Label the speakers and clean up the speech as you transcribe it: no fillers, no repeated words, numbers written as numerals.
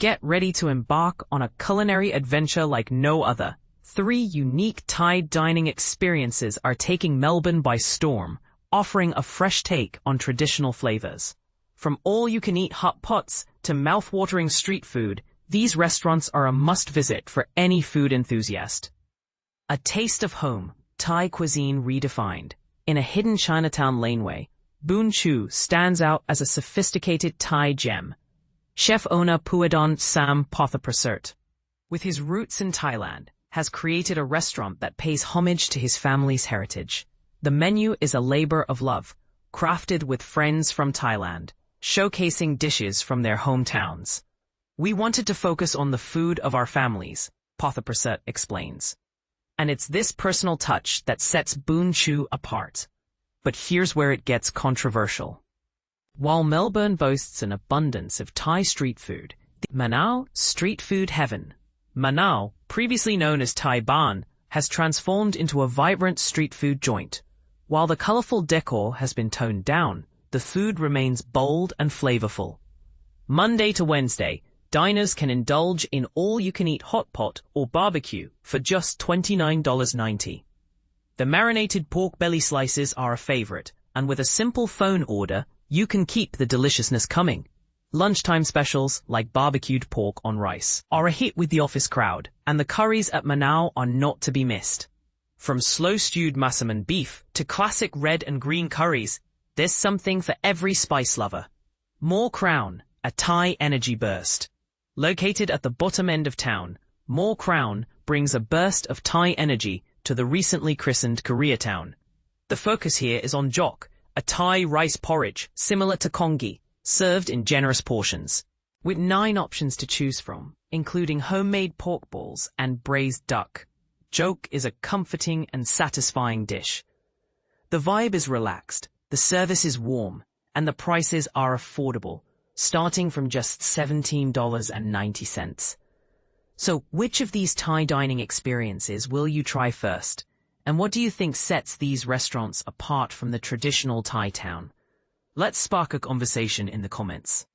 Speaker 1: Get ready to embark on a culinary adventure like no other. 3 unique Thai dining experiences are taking Melbourne by storm, offering a fresh take on traditional flavors. From all-you-can-eat hotpots to mouth-watering street food, these restaurants are a must-visit for any food enthusiast. A taste of home, Thai cuisine redefined. In a hidden Chinatown laneway, Boon Choou stands out as a sophisticated Thai gem. Chef-owner Puadon Sam Pothaprasert, with his roots in Thailand, has created a restaurant that pays homage to his family's heritage. The menu is a labor of love, crafted with friends from Thailand, showcasing dishes from their hometowns. We wanted to focus on the food of our families, Pothaprasert explains. And it's this personal touch that sets Boon Choou apart. But here's where it gets controversial. While Melbourne boasts an abundance of Thai street food, the Manaaw, street food heaven. Manaaw, previously known as Thai Ban, has transformed into a vibrant street food joint. While the colorful decor has been toned down, the food remains bold and flavorful. Monday to Wednesday, diners can indulge in all-you-can-eat hotpot or barbecue for just $29.90. The marinated pork belly slices are a favorite, and with a simple phone order, you can keep the deliciousness coming. Lunchtime specials, like barbecued pork on rice, are a hit with the office crowd, and the curries at Manaaw are not to be missed. From slow-stewed massaman beef to classic red and green curries, there's something for every spice lover. More Crown, a Thai energy burst. Located at the bottom end of town, More Crown brings a burst of Thai energy to the recently christened Koreatown. The focus here is on jok, a Thai rice porridge similar to congee, served in generous portions. With 9 options to choose from, including homemade pork balls and braised duck, jok is a comforting and satisfying dish. The vibe is relaxed, the service is warm, and the prices are affordable, starting from just $17.90. So, which of these Thai dining experiences will you try first? And what do you think sets these restaurants apart from the traditional Thai town? Let's spark a conversation in the comments.